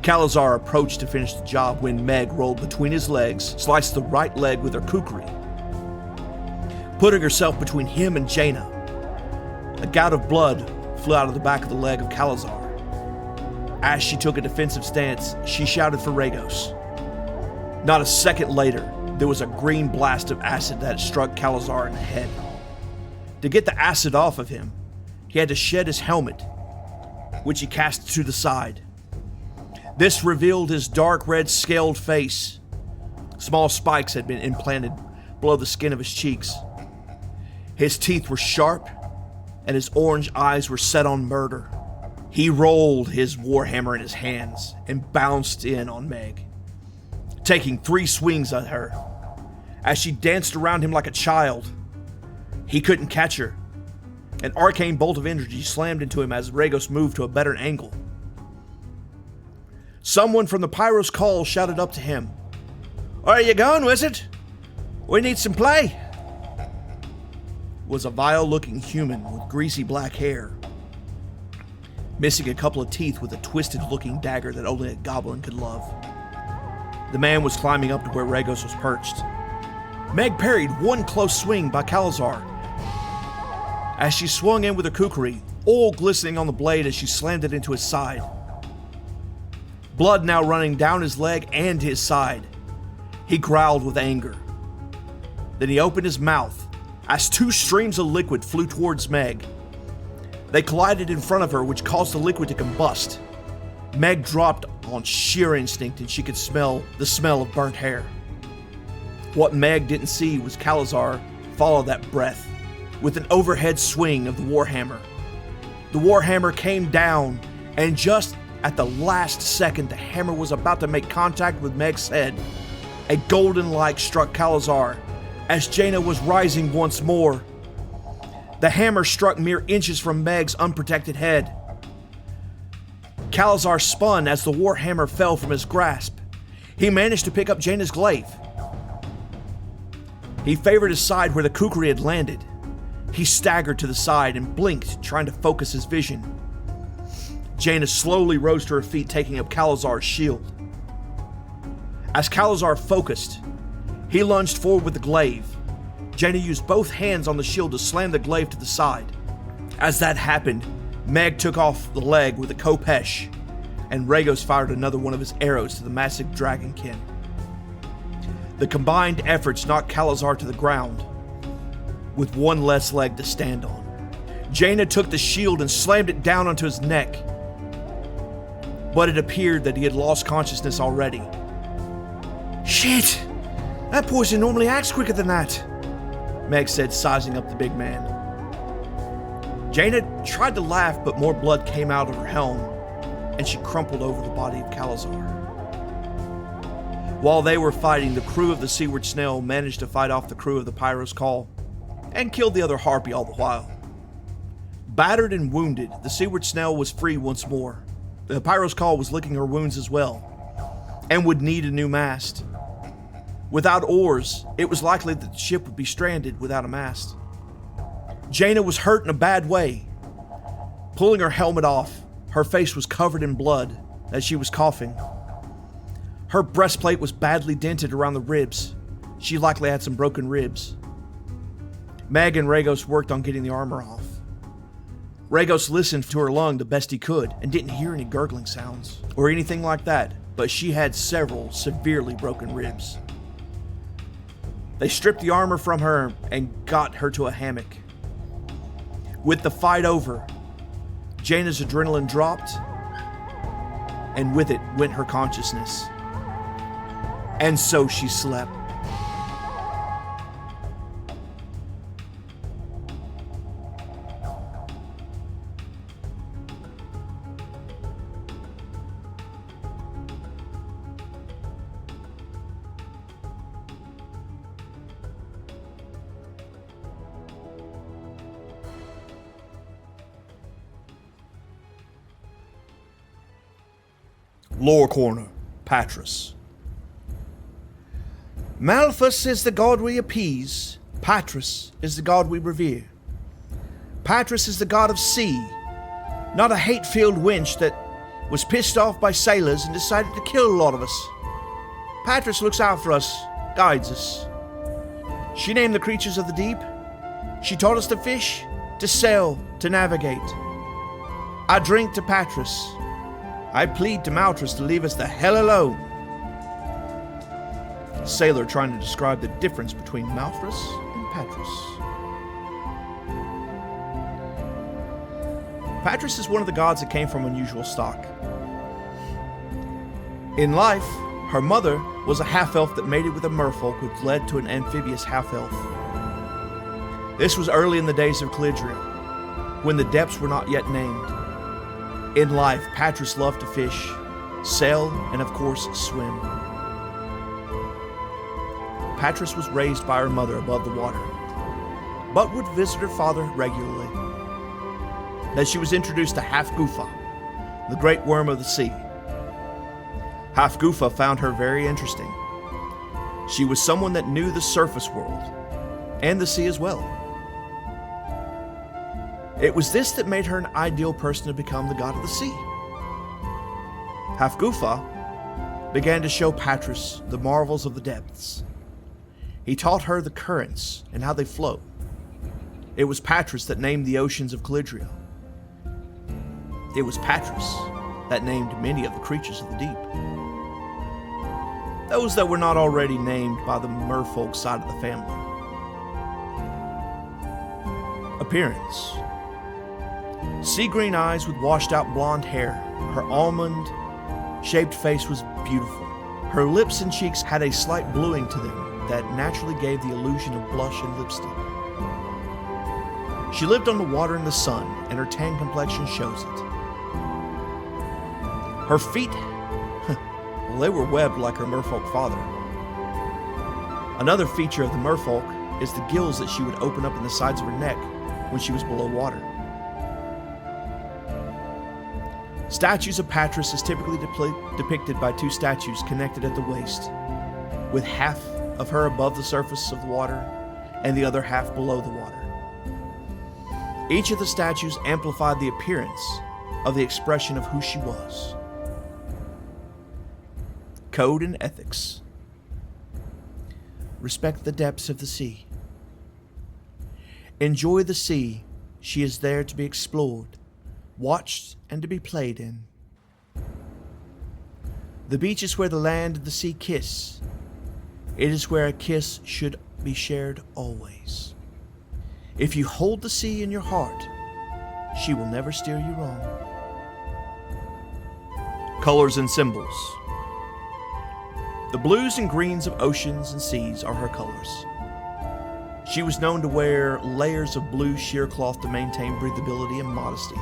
Kalizar approached to finish the job when Meg rolled between his legs, sliced the right leg with her kukri, putting herself between him and Jaina. A gout of blood flew out of the back of the leg of Kalizar. As she took a defensive stance, she shouted for Regos. Not a second later, there was a green blast of acid that had struck Kalizar in the head. To get the acid off of him, he had to shed his helmet, which he cast to the side. This revealed his dark red scaled face. Small spikes had been implanted below the skin of his cheeks. His teeth were sharp, and his orange eyes were set on murder. He rolled his warhammer in his hands and bounced in on Meg, taking 3 swings at her. As she danced around him like a child, he couldn't catch her. An arcane bolt of energy slammed into him as Regos moved to a better angle. Someone from the Pyro's call shouted up to him, "Where are you going, wizard? We need some play." It was a vile-looking human with greasy black hair, missing a couple of teeth with a twisted-looking dagger that only a goblin could love. The man was climbing up to where Regos was perched. Meg parried one close swing by Kalizar. As she swung in with her kukri, oil glistening on the blade as she slammed it into his side. Blood now running down his leg and his side. He growled with anger. Then he opened his mouth as 2 streams of liquid flew towards Meg. They collided in front of her, which caused the liquid to combust. Meg dropped on sheer instinct, and she could smell the smell of burnt hair. What Meg didn't see was Kalizar follow that breath with an overhead swing of the warhammer. The warhammer came down, and just At the last second, the hammer was about to make contact with Meg's head. A golden light struck Kalizar as Jaina was rising once more. The hammer struck mere inches from Meg's unprotected head. Kalizar spun as the warhammer fell from his grasp. He managed to pick up Jaina's glaive. He favored his side where the kukri had landed. He staggered to the side and blinked, trying to focus his vision. Jaina slowly rose to her feet, taking up Kalizar's shield. As Kalizar focused, he lunged forward with the glaive. Jaina used both hands on the shield to slam the glaive to the side. As that happened, Meg took off the leg with a Kopesh, and Regos fired another one of his arrows to the massive dragonkin. The combined efforts knocked Kalizar to the ground, with one less leg to stand on. Jaina took the shield and slammed it down onto his neck, but it appeared that he had lost consciousness already. "Shit! That poison normally acts quicker than that," Meg said, sizing up the big man. Jaina tried to laugh, but more blood came out of her helm, and she crumpled over the body of Kalizar. While they were fighting, the crew of the Seaward Snail managed to fight off the crew of the Pyro's Call, and killed the other harpy all the while. Battered and wounded, the Seaward Snail was free once more. The Pyro's Call was licking her wounds as well, and would need a new mast. Without oars, it was likely that the ship would be stranded without a mast. Jaina was hurt in a bad way. Pulling her helmet off, her face was covered in blood as she was coughing. Her breastplate was badly dented around the ribs. She likely had some broken ribs. Meg and Regos worked on getting the armor off. Regos listened to her lung the best he could and didn't hear any gurgling sounds or anything like that, but she had several severely broken ribs. They stripped the armor from her and got her to a hammock. With the fight over, Jaina's adrenaline dropped, and with it went her consciousness. And so she slept. Lore Corner, Patrus. Malthus is the god we appease. Patrus is the god we revere. Patrus is the god of sea, not a hate-filled wench that was pissed off by sailors and decided to kill a lot of us. Patrus looks out for us, guides us. She named the creatures of the deep. She taught us to fish, to sail, to navigate. I drink to Patrus. I plead to Malthus to leave us the hell alone. A sailor trying to describe the difference between Malthus and Patrus. Patrus is one of the gods that came from unusual stock. In life, her mother was a half-elf that mated with a merfolk, which led to an amphibious half-elf. This was early in the days of Calidria, when the depths were not yet named. In life, Patrus loved to fish, sail, and of course, swim. Patrus was raised by her mother above the water, but would visit her father regularly. Then she was introduced to Half-Gufa, the great worm of the sea. Half-Gufa found her very interesting. She was someone that knew the surface world, and the sea as well. It was this that made her an ideal person to become the god of the sea. Half-Gufa began to show Patrus the marvels of the depths. He taught her the currents and how they flow. It was Patrus that named the oceans of Calidria. It was Patrus that named many of the creatures of the deep. Those that were not already named by the merfolk side of the family. Appearance. Sea green eyes with washed out blonde hair. Her almond-shaped face was beautiful. Her lips and cheeks had a slight bluing to them that naturally gave the illusion of blush and lipstick. She lived on the water and the sun, and her tan complexion shows it. Her feet, well, they were webbed like her merfolk father. Another feature of the merfolk is the gills that she would open up in the sides of her neck when she was below water. Statues of Patrus is typically depicted by two statues connected at the waist, with half of her above the surface of the water and the other half below the water. Each of the statues amplified the appearance of the expression of who she was. Code and ethics. Respect the depths of the sea. Enjoy the sea. She is there to be explored, watched, and to be played in. The beach is where the land and the sea kiss. It is where a kiss should be shared always. If you hold the sea in your heart, she will never steer you wrong. Colors and symbols. The blues and greens of oceans and seas are her colors. She was known to wear layers of blue sheer cloth to maintain breathability and modesty,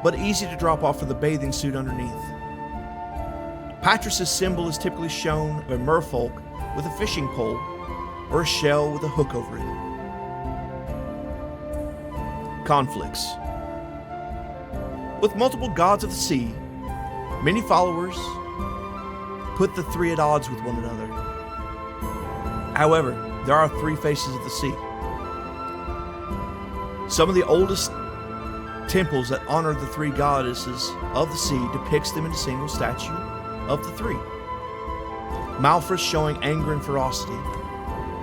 but easy to drop off for the bathing suit underneath. Patrus's symbol is typically shown of a merfolk with a fishing pole or a shell with a hook over it. Conflicts. With multiple gods of the sea, many followers put the three at odds with one another. However, there are three faces of the sea. Some of the oldest temples that honor the three goddesses of the sea depicts them in a single statue of the three. Malfrus showing anger and ferocity,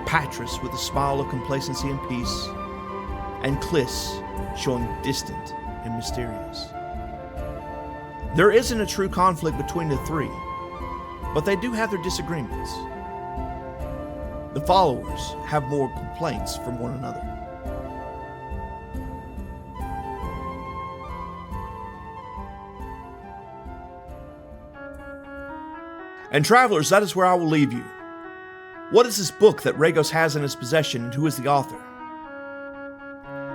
Patrus with a smile of complacency and peace, and Clis showing distant and mysterious. There isn't a true conflict between the three, but they do have their disagreements. The followers have more complaints from one another. And travelers, that is where I will leave you. What is this book that Regos has in his possession, and who is the author?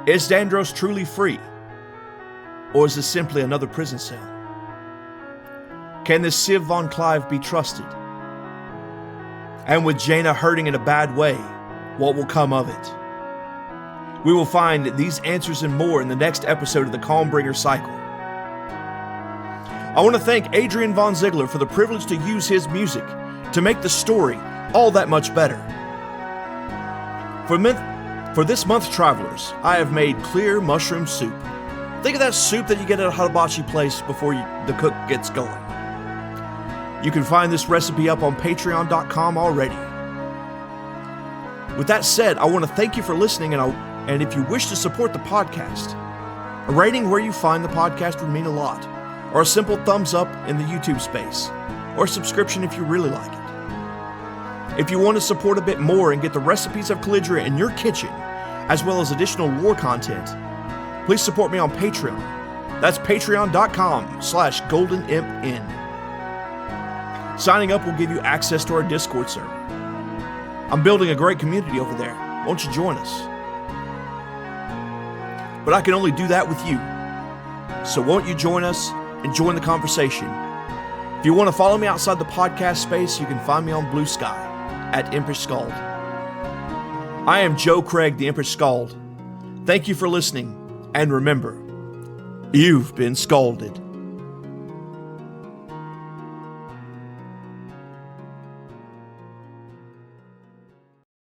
Is Dandros truly free? Or is this simply another prison cell? Can this Sif von Clive be trusted? And with Jaina hurting in a bad way, what will come of it? We will find these answers and more in the next episode of the Calmbringer Cycle. I want to thank Adrian von Ziegler for the privilege to use his music to make the story all that much better. For this month, travelers, I have made clear mushroom soup. Think of that soup that you get at a hibachi place before the cook gets going. You can find this recipe up on patreon.com already. With that said, I want to thank you for listening, and if you wish to support the podcast, a rating where you find the podcast would mean a lot, or a simple thumbs up in the YouTube space, or a subscription if you really like it. If you want to support a bit more and get the recipes of Kalizar in your kitchen, as well as additional lore content, please support me on Patreon. That's patreon.com/goldenimpin. Signing up will give you access to our Discord server. I'm building a great community over there. Won't you join us? But I can only do that with you. So won't you join us and join the conversation? If you want to follow me outside the podcast space, you can find me on Blue Sky at Impish Scald. I am Joe Craig, the Impish Scald. Thank you for listening, and remember, you've been scalded.